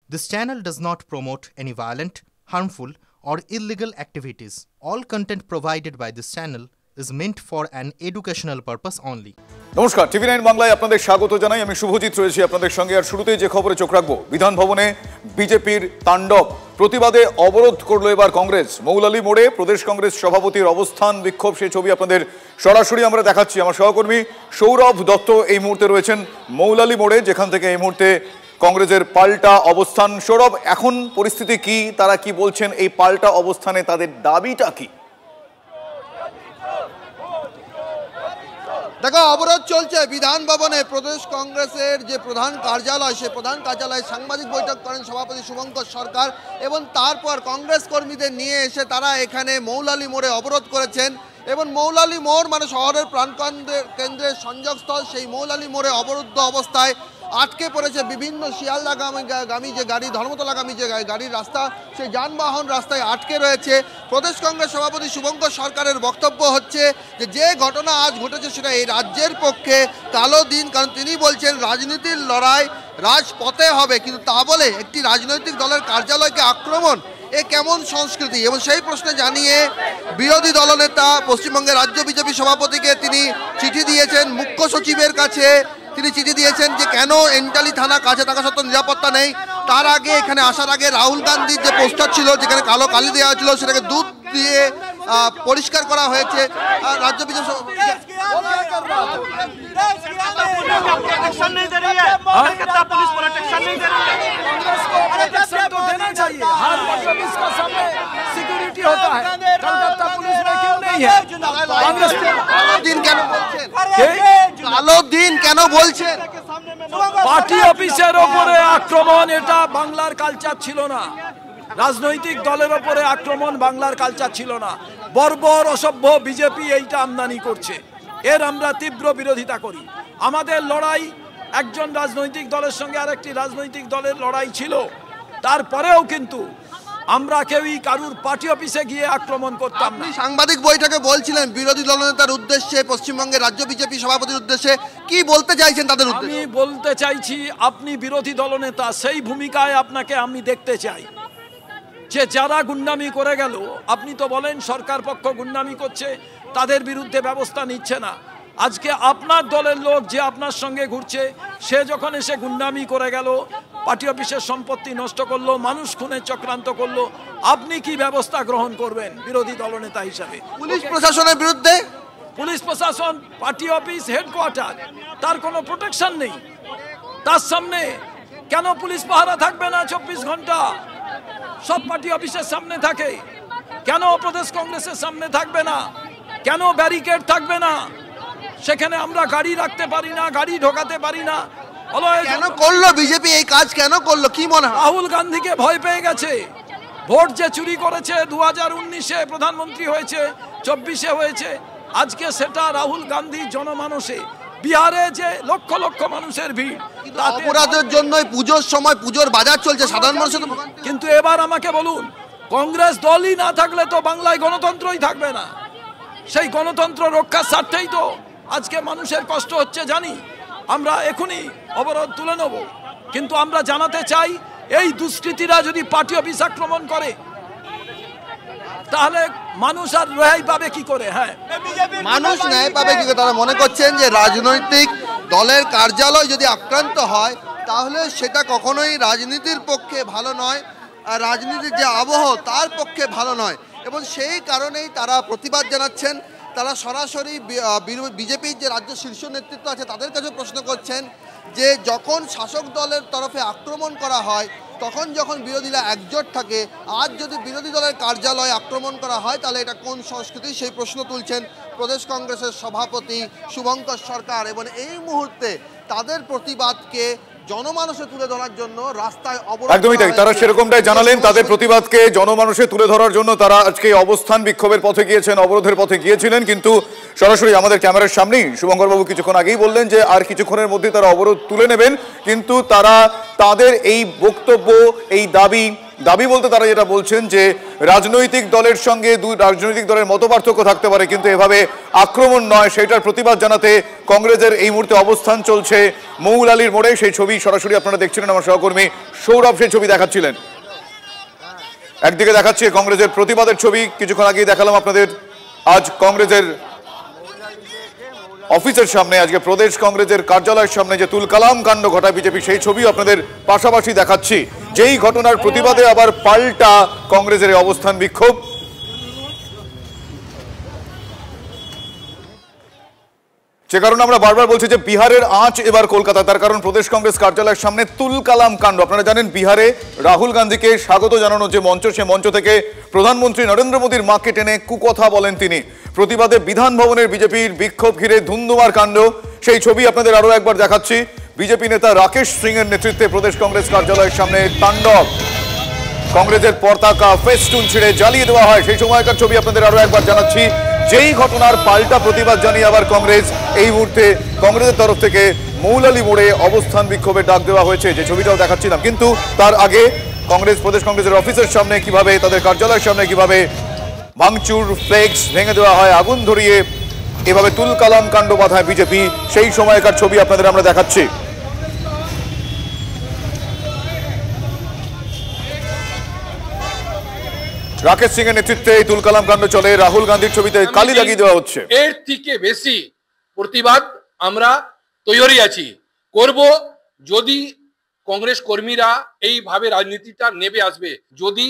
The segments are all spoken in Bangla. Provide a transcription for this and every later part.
This channel does not promote any violent, harmful, or illegal activities. All content provided by this channel is meant for an educational purpose only. নমস্কার, টিভি9 বাংলায় আপনাদের স্বাগত জানাই। আমি শুভজিৎ রয়েছি আপনাদের সঙ্গে। আর শুরুতেই যে খবরে চোখ রাখবো, বিধান ভবনে বিজেপির তাণ্ডব। প্রতিবাদে অবরোধ করলো এবার কংগ্রেস। মৌলালী মোড়ে প্রদেশ কংগ্রেস সভাপতির অবস্থান বিক্ষোভ, সেই ছবি আপনাদের সরাসরি আমরা দেখাচ্ছি। আমার সহকর্মী সৌরভ দত্ত এই মুহূর্তে রয়েছেন মৌলালী মোড়ে, যেখান থেকে এই মুহূর্তে কংগ্রেসের পাল্টা অবস্থান। সৌরভ, এখন পরিস্থিতি কি, তারা কি বলছেন, এই পাল্টা অবস্থানে তাদের দাবিটা কি? দেখো, অবরোধ চলছে বিধান ভবনে। প্রদেশ কংগ্রেসের যে প্রধান কার্যালয়, সেই প্রধান কার্যালয়ে সাংবাদিক বৈঠক করেন সভাপতি শুভঙ্কর সরকার, এবং তারপর কংগ্রেস কর্মীদের নিয়ে এসে তারা এখানে মৌলালী মোড়ে অবরোধ করেছেন। এবং মৌলালী মোড় মানে শহরের কেন্দ্রের সংযোগস্থল, সেই মৌলালী মোড়ে অবরুদ্ধ অবস্থায় আটকে পড়েছে বিভিন্ন শিয়ালদাগামী যে গাড়ি, ধর্মতলাগামী যে গাড়ির রাস্তা, সেই যানবাহন রাস্তায় আটকে রয়েছে। প্রদেশ কংগ্রেস সভাপতি শুভঙ্কর সরকারের বক্তব্য হচ্ছে যে ঘটনা আজ ঘটেছে সেটা এই রাজ্যের পক্ষে কালো দিন, কারণ তিনি বলছেন রাজনীতির লড়াই রাজপথে হবে, কিন্তু তা বলে একটি রাজনৈতিক দলের কার্যালয়কে আক্রমণ, এ কেমন সংস্কৃতি? এবং সেই প্রশ্নে জানিয়ে বিরোধী দলনেতা পশ্চিমবঙ্গের রাজ্য বিজেপি সভাপতিকে তিনি চিঠি দিয়েছেন, মুখ্য সচিবের কাছে তিনি চিঠি দিয়েছেন যে কেন এন্টালি থানা কাছে থাকা সত্ত্বেও নিরাপত্তা নেই। তার আগে এখানে আসার আগে রাহুল গান্ধীর যে পোস্টার ছিল, যেখানে কালো কালি দেওয়া ছিল, সেটাকে দুধ দিয়ে পরিষ্কার করা হয়েছে। রাজ্য বিজেপি কালো দিন কেন বলছেন? পার্টি অফিসের ওপরে আক্রমণ, এটা বাংলার কালচার ছিল না। রাজনৈতিক দলের ওপরে আক্রমণ বাংলার কালচার ছিল না। বর্বর অসভ্য বিজেপি এইটা আমদানি করছে, এর আমরা তীব্র বিরোধিতা করি। আমাদের লড়াই একজন রাজনৈতিক দলের সঙ্গে আরেকটি রাজনৈতিক দলের লড়াই ছিল, তারপরেও কিন্তু আমরা কেউই কারুর পার্টি অফিসে গিয়ে আক্রমণ করতাম না। সাংবাদিক বৈঠকে বলছিলেন বিরোধী দলনেতার উদ্দেশ্যে, পশ্চিমবঙ্গের রাজ্য বিজেপি সভাপতির উদ্দেশ্যে কি বলতে চাইছেন তাদের উদ্দেশ্যে? আমি বলতে চাইছি, আপনি বিরোধী দলনেতা, সেই ভূমিকায় আপনাকে আমি দেখতে চাই। যে যারা গুন্ডামি করে গেল, আপনি তো বলেন সরকার পক্ষ গুন্ডামি করছে, তাদের বিরুদ্ধে ব্যবস্থা নিচ্ছে না। আজকে আপনার দলের লোক যে আপনার সঙ্গে ঘুরছে, সে যখন এসে গুন্ডামি করে গেল, পার্টি অফিসের সম্পত্তি নষ্ট করলো, মানুষ খুনের চক্রান্ত করলো, আপনি কি ব্যবস্থা গ্রহণ করবেন বিরোধী দলনেতা হিসাবে? পুলিশ প্রশাসনের বিরুদ্ধে? পুলিশ প্রশাসন, পার্টি অফিস, হেডকোয়ার্টার, তার কোনো প্রোটেকশন নেই। তার সামনে কেন পুলিশ পাহারা থাকবে না 24 ঘন্টা? সব পার্টি অফিসের সামনে থাকে, কেন প্রদেশ কংগ্রেসের সামনে থাকবে না? কেন ব্যারিকেড থাকবে না? সেখানে আমরা গাড়ি রাখতে পারি না, গাড়ি ঢোকাতে পারি না। কেন করলো বিজেপি এই কাজ? কেন করলো কি মনে হয়? রাহুল গান্ধীকে ভয় পেয়ে গেছে। ভোট যে চুরি করেছে, 2019-এ প্রধানমন্ত্রী হয়েছে, 24-এ হয়েছে, আজকে সেটা রাহুল গান্ধী জনমানসে, বিহারে যে লক্ষ লক্ষ মানুষের ভিড়, অপরাধের জন্যই পুজোর সময় পুজোর বাজার চলছে, সাধারণ মানুষের। কিন্তু এবার আমাকে বলুন, কংগ্রেস দলই না থাকলে তো বাংলায় গণতন্ত্রই থাকবে না। সেই গণতন্ত্র রক্ষার স্বার্থেই তো আজকে মানুষের কষ্ট হচ্ছে, জানি। আমরা এখনই অবরোধ তুলে নেব, কিন্তু আমরা জানাতে চাই, এই দুষ্কৃতীরা যদি পার্টি অফিস আক্রমণ করে, তাহলে মানুষ আর রেহাই পাবে কি করে? হ্যাঁ, মানুষ ন্যায় পাবে কি করে? তারা মনে করছেন যে রাজনৈতিক দলের কার্যালয় যদি আক্রান্ত হয়, তাহলে সেটা কখনোই রাজনীতির পক্ষে ভালো নয়, আর রাজনীতির যে আবহ তার পক্ষে ভালো নয়। এবং সেই কারণেই তারা প্রতিবাদ জানাচ্ছেন। তারা সরাসরি বিজেপির যে রাজ্য শীর্ষ নেতৃত্ব আছে তাদের কাছে প্রশ্ন করছেন যে যখন শাসক দলের তরফে আক্রমণ করা হয়, তখন যখন বিরোধীরা একজোট থাকে, আজ যদি বিরোধী দলের কার্যালয়ে আক্রমণ করা হয়, তাহলে এটা কোন সংস্কৃতি? সেই প্রশ্ন তুলছেন প্রদেশ কংগ্রেসের সভাপতি শুভঙ্কর সরকার। এবং এই মুহূর্তে তাদের প্রতিবাদকে জনমানসে তুলে ধরার জন্য রাস্তায় অবরোধ। একদমই তাই, তারা সেরকমটাই জানালেন। তাদের প্রতিবাদকে জনমানসে তুলে ধরার জন্য তারা আজকে অবস্থান বিক্ষোভের পথে গিয়েছেন, অবরোধের পথে গিয়েছিলেন। কিন্তু সরাসরি আমাদের ক্যামেরার সামনেই শুভঙ্কর বাবু কিছুক্ষণ আগেই বললেন যে আর কিছুক্ষণের মধ্যে তারা অবরোধ তুলে নেবেন, কিন্তু তারা তাদের এই বক্তব্য, এই দাবি দাবি বলতে তারা যেটা বলছেন যে রাজনৈতিক দলের সঙ্গে দুই রাজনৈতিক দলের মতপার্থক্য থাকতে পারে, কিন্তু এভাবে আক্রমণ নয়, সেটার প্রতিবাদ জানাতে কংগ্রেসের এই মুহূর্তে অবস্থান চলছে মৌলালির মোড়ে। সেই ছবি সরাসরি আপনারা দেখছিলেন, আমার সহকর্মী সৌরভ সেই ছবি দেখাচ্ছিলেন। একদিকে দেখাচ্ছে কংগ্রেসের প্রতিবাদের ছবি, কিছুক্ষণ আগেই দেখালাম আপনাদের। আজ কংগ্রেসের অফিসের সামনে, আজকে প্রদেশ কংগ্রেসের কার্যালয়ের সামনে যে তুলকালাম কাণ্ড ঘটায় বিজেপি, সেই ছবি আপনাদের পাশাপাশি দেখাচ্ছি। যেই ঘটনার প্রতিবাদে আবার পাল্টা কংগ্রেসের অবস্থান বিক্ষোভ। যে কারণে আমরা বারবার বলছি যে বিহারের আঁচ এবার কলকাতা, তার কারণ প্রদেশ কংগ্রেস কার্যালয়ের সামনে তুলকালাম কাণ্ড। আপনারা জানেন বিহারে রাহুল গান্ধীকে স্বাগত জানানোর যে মঞ্চ, সে মঞ্চ থেকে প্রধানমন্ত্রী নরেন্দ্র মোদীর মাকে টেনে কুকথা বলেন তিনি। প্রতিবাদে বিধান ভবনের বিজেপির বিক্ষোভ ঘিরে ধুন্ধুমার কাণ্ড, সেই ছবি আপনাদের আরো একবার দেখাচ্ছি। বিজেপি নেতা রাকেশ সিং এর নেতৃত্বে প্রদেশ কংগ্রেস কার্যালয়ের সামনে তাণ্ডব, কংগ্রেসের পতাকা ফেস্টুন ছিঁড়ে জ্বালিয়ে দেওয়া হয়, সেই সময়কার ছবি আপনাদের আরো একবার জানাচ্ছি। যেই ঘটনার পাল্টা প্রতিবাদ জানিয়ে আবার কংগ্রেস এই মুহূর্তে কংগ্রেসের তরফ থেকে মৌলালি মোড়ে অবস্থান বিক্ষোভের ডাক দেওয়া হয়েছে, যে ছবিটাও দেখাচ্ছিলাম। কিন্তু তার আগে কংগ্রেস প্রদেশ কংগ্রেসের অফিসের সামনে কিভাবে, তাদের কার্যালয়ের সামনে কিভাবে ভাঙচুর, ফ্লেক্স ভেঙে দেওয়া হয়, আগুন ধরিয়ে এভাবে তুলকালাম কাণ্ড বাঁধায় বিজেপি, সেই সময়কার ছবি আপনাদের আমরা দেখাচ্ছি। রাকেশ সিং এর নেতৃত্বে এই তুলকালাম কাণ্ড চলে। রাহুল গান্ধীর ছবিতে কালি লাগিয়ে দেওয়া হচ্ছে। এর থেকে বেশি প্রতিবাদ আমরা তৈরি আছি করব যদি কংগ্রেস কর্মীরা এইভাবে রাজনীতিটা নেবে আসবে। যদি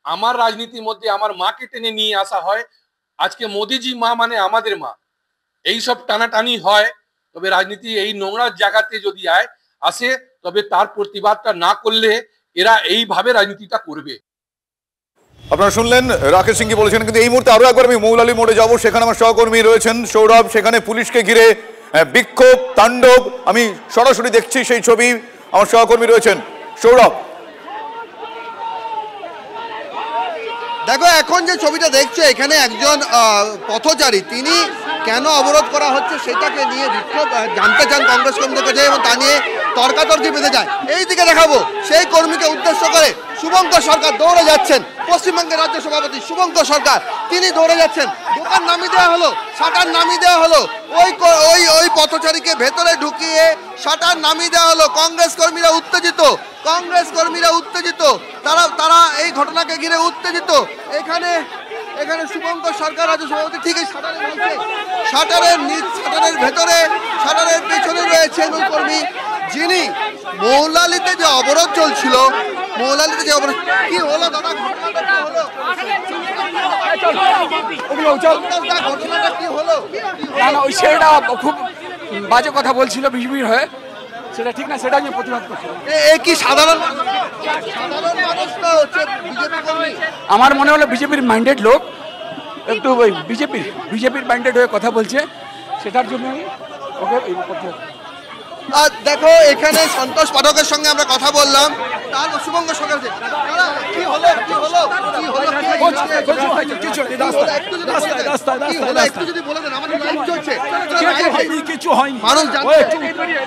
আমার রাজনীতির মধ্যে আমার মাকে টেনে নিয়ে আসা হয়, আজকে মোদিজি মা মানে আমাদের মা, এই সব টানাটানি হয়, তবে রাজনীতি এই নোংরা জায়গাতে যদি আসে তবে তার প্রতিবাদটা না করলে এরা এইভাবে রাজনীতিটা করবে। আপনারা শুনলেন রাকেশ সিং কি বলেছেন। কিন্তু এই মুহূর্তে আরো একবার আমি মৌলালি মোড়ে যাব, সেখানে আমার সহকর্মী রয়েছেন সৌরভ, সেখানে পুলিশকে ঘিরে বিক্ষোভ তাণ্ডব আমি সরাসরি দেখছি, সেই ছবি আমার সহকর্মী রয়েছেন সৌরভ। দেখো এখন যে ছবিটা দেখছো, এখানে একজন পথচারী, তিনি কেন অবরোধ করা হচ্ছে সেটাকে নিয়ে বিক্ষোভ জানতে চান কংগ্রেস কর্মীদের কাছে, এবং তা নিয়ে তর্কাতর্কি বেঁধে যায়। এই দিকে দেখাবো সেই কর্মীকে উদ্দেশ্য করে শুভঙ্কর সরকার দৌড়ে যাচ্ছেন, পশ্চিমবঙ্গের রাজ্য সভাপতি শুভঙ্কর সরকার, তিনি দৌড়ে যাচ্ছেন। দোকান নামিয়ে দেওয়া হলো, শাটার নামিয়ে দেওয়া হলো, ওই পথচারীকে ভেতরে ঢুকিয়ে শাটার নামিয়ে দেওয়া হলো। কংগ্রেস কর্মীরা উত্তেজিত, কংগ্রেস কর্মীরা উত্তেজিত, তারা এই ঘটনাকে ঘিরে উত্তেজিত। এখানে শুভঙ্কর সরকার রাজ্য সভাপতি ঠিক এই শাটারের ভেতরে, শাটারের পেছনে রয়েছেন ওই কর্মী, যিনি মৌলালিতে যে অবরোধ চলছিল, মৌলালিতে যে অবরোধ কি হলো দাদা, ঘটনাটা কি হলো? ওই ছেলেটা খুব বাজে কথা বলছিল বিজেপির হয়ে, সেটা ঠিক না, সেটা আমি প্রতিবাদ করছি। কি সাধারণ মানুষ না হচ্ছে বিজেপি কর্মী? আমার মনে হলো বিজেপির মাইন্ডেড লোক, একটু ওই বিজেপির মাইন্ডেড হয়ে কথা বলছে, সেটার জন্যই ওকে দেখো এখানে সন্তোষ পাঠকের সঙ্গে আমরা কথা বললাম, তার শুভঙ্গ সরকার কি হলো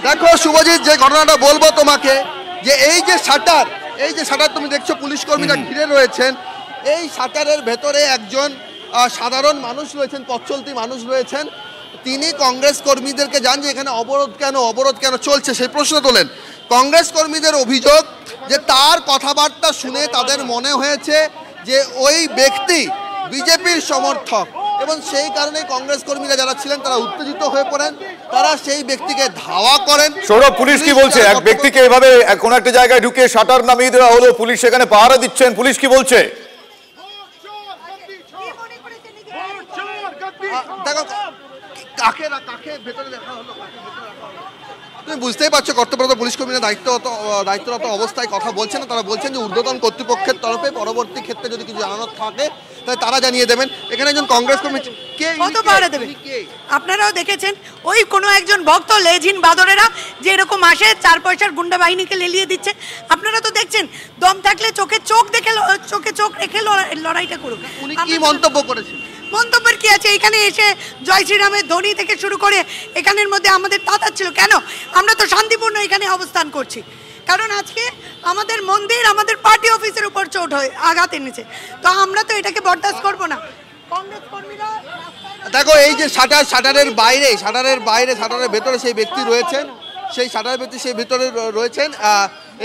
দেখো শুভজিৎ, যে ঘটনাটা বলবো তোমাকে, যে এই যে শাটার তুমি দেখছো পুলিশ কর্মীরা ঘিরে রয়েছেন, এই শাটারের ভেতরে একজন সাধারণ মানুষ রয়েছেন, পথ চলতি মানুষ রয়েছেন, তিনি কংগ্রেস কর্মীদেরকে জান যে এখানে অবরোধ কেন চলছে সেই প্রশ্ন তোলেন। কংগ্রেস কর্মীদের অভিযোগ যে তার কথাবার্তা শুনে তাদের মনে হয়েছে যে ওই ব্যক্তি বিজেপির সমর্থক, এবং সেই কারণে কংগ্রেস কর্মীরা যারা ছিলেন তারা উত্তেজিত হয়ে পড়েন, তারা সেই ব্যক্তিকে ধাওয়া করেন। সৌরভ, পুলিশ কি বলছে? এক ব্যক্তিকে এভাবে কোন একটা জায়গায় ঢুকে শাটার নামিয়ে দেওয়া হলো, পুলিশ সেখানে পাহারা দিচ্ছেন, পুলিশ কি বলছে? দেখো কাকে ভেতরে দেখা হলো, তুমি বুঝতেই পারছো কর্তব্যরত পুলিশ কর্মীরা দায়িত্বরত অবস্থায় কথা বলছেন না, তারা বলছেন যে ঊর্ধ্বতন কর্তৃপক্ষের তরফে পরবর্তী ক্ষেত্রে যদি কিছু জানানোর থাকে তাহলে তারা জানিয়ে দেবেন। এখানে একজন কংগ্রেস কর্মী আপনারাও দেখেছেন, ওই কোনো একজন ভক্ত লেজিন বাদরেরা যে এরকম আসে 4 পয়সার গুন্ডা বাহিনীকে লেলিয়ে দিচ্ছে। আপনারা তো দেখছেন, দম থাকলে চোখে চোখ রেখে লড়াইটা করুন। উনি কি মন্তব্য করেছেন? মন্তব্যের কি আছে, এখানে এসে জয় শ্রীরামের ধ্বনি থেকে শুরু করে এখানের মধ্যে আমাদের তাতার ছিল কেন? আমরা তো শান্তিপূর্ণ এখানে অবস্থান করছি, কারণ আজকে আমাদের মন্দির, আমাদের পার্টি অফিসের উপর চোট হয়ে আঘাত এনেছে। তো আমরা তো এটাকে বরদাস্ত করবো না। কংগ্রেস কর্মীরা দেখো এই যে শাটারের ভেতরে সেই ব্যক্তি রয়েছেন, সেই শাটারের ব্যক্তি সেই ভিতরে রয়েছেন।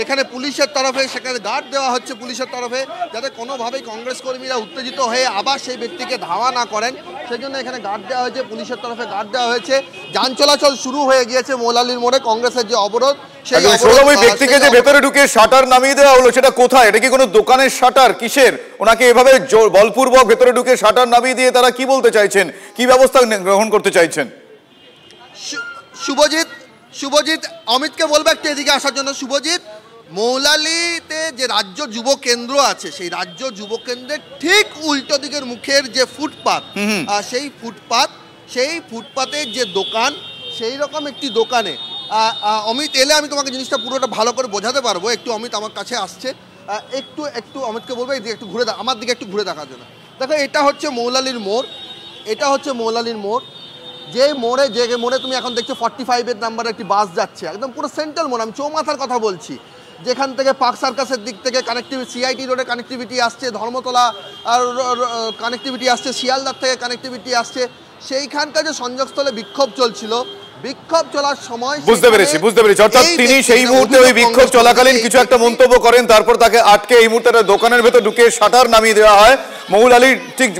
এখানে পুলিশের তরফে সেখানে গার্ড দেওয়া হচ্ছে পুলিশের তরফে, যাতে কোনোভাবেই কংগ্রেস কর্মীরা উত্তেজিত হয়ে আবার সেই ব্যক্তিকে ধাওয়া না করেন, সেই জন্য এখানে গার্ড দেওয়া হয়েছে, পুলিশের তরফে গার্ড দেওয়া হয়েছে। যান চলাচল শুরু হয়ে গিয়েছে মৌলালির মোড়ে। কংগ্রেসের যে অবরোধ, সেই ওই ব্যক্তিকে যে ভেতরে ঢুকে শাটার নামিয়ে দেওয়া হলো, সেটা কোথায়? এটা কি কোনো দোকানের শাটার? কিসের? ওনাকে এভাবে বলপূর্বক ভেতরে ঢুকে শাটার নামিয়ে দিয়ে তারা কি বলতে চাইছেন, কি ব্যবস্থা গ্রহণ করতে চাইছেন? শুভজিৎ অমিতকে বলবে একটু এদিকে আসার জন্য। শুভজিৎ, মৌলালিতে যে রাজ্য যুব কেন্দ্র আছে, সেই রাজ্য যুব কেন্দ্রের ঠিক উল্টো দিকের মুখের যে ফুটপাত, সেই ফুটপাতের যে দোকান, সেই রকম একটি দোকানে অমিত এলে আমি তোমাকে জিনিসটা পুরোটা ভালো করে বোঝাতে পারবো। একটু অমিত আমার কাছে আসছে, একটু অমিতকে বলবে এদিকে একটু ঘুরে আমার দিকে একটু ঘুরে দেখার জন্য। দেখো এটা হচ্ছে মৌলালির মোড়। যে মোড়ে তুমি এখন দেখছো 45-এর নাম্বারে একটি বাস যাচ্ছে, একদম পুরো সেন্ট্রাল মোড়। আমি চৌমাথার কথা বলছি, যেখান থেকে পার্ক সার্কাসের দিক থেকে কানেক্টিভিটি, সিআইটি রোডে কানেক্টিভিটি আসছে, ধর্মতলা কানেক্টিভিটি আসছে, শিয়ালদার থেকে কানেক্টিভিটি আসছে। সেইখানকার যে সংযোগস্থলে বিক্ষোভ চলছিল, বিক্ষোভ চলার সময় বুঝতে পেরেছি। অর্থাৎ তিনি সেই মুহূর্তে ওই বিক্ষোভ চলাকালীন কিছু একটা মন্তব্য করেন, তারপর তাকে আটকে এই মুহূর্তে দোকানের ভেতর ঢুকে শাটার নামিয়ে দেওয়া হয়।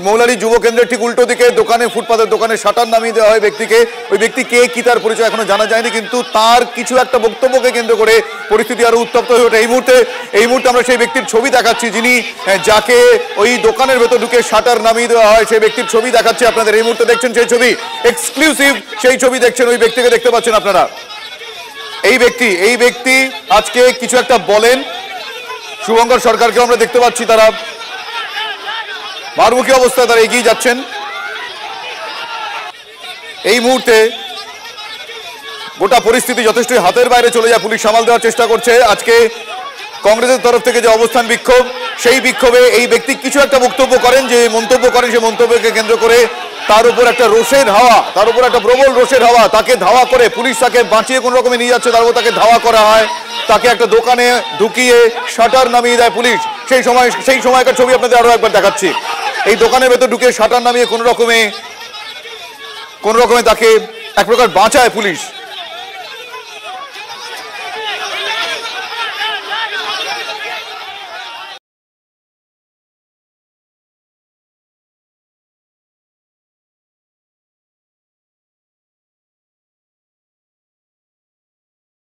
মৌলালি যুব কেন্দ্রের ঠিক উল্টো দিকে ফুটপাতের দোকানে শাটার নামিয়ে দেওয়া হয় ব্যক্তিকে। ওই ব্যক্তি কে, কি তার পরিচয় এখনো জানা যায়নি, কিন্তু তার কিছু একটা বক্তব্যকে কেন্দ্র করে পরিস্থিতি আরো উত্তপ্ত হয়ে ওঠে। এই মুহূর্তে আমরা সেই ব্যক্তির ছবি দেখাচ্ছি, যাকে ওই দোকানের ভেতর ঢুকে শাটার নামিয়ে দেওয়া হয়, সেই ব্যক্তির ছবি দেখাচ্ছি আপনাদের। এই মুহূর্তে দেখছেন সেই ছবি, এক্সক্লুসিভ সেই ছবি দেখছেন। ওই ব্যক্তিকে দেখতে পাচ্ছেন আপনারা। এই ব্যক্তি আজকে কিছু একটা বলেন। শুভঙ্কর সরকারকে আমরা দেখতে পাচ্ছি, তারা মারমুখী অবস্থায় তারা এগিয়ে যাচ্ছেন। এই মুহূর্তে গোটা পরিস্থিতি যথেষ্টই হাতের বাইরে চলে যায়, পুলিশ সামাল দেওয়ার চেষ্টা করছে। আজকে কংগ্রেসের তরফ থেকে যে অবস্থান বিক্ষোভ, সেই বিক্ষোভে এই ব্যক্তি কিছু একটা বক্তব্য করেন, সেই মন্তব্যকে কেন্দ্র করে তার উপর একটা প্রবল রোষের হাওয়া, তাকে ধাওয়া করে পুলিশ তাকে বাঁচিয়ে কোন রকমে নিয়ে যাচ্ছে, তারপর তাকে ধাওয়া করা হয়, তাকে একটা দোকানে ঢুকিয়ে শাটার নামিয়ে দেয় পুলিশ। সেই সময়কার ছবি আপনাদের আরো একবার দেখাচ্ছি। এই দোকানের ভেতর ঢুকে শাটার নামিয়ে কোন রকমে তাকে এক প্রকার বাঁচায় পুলিশ।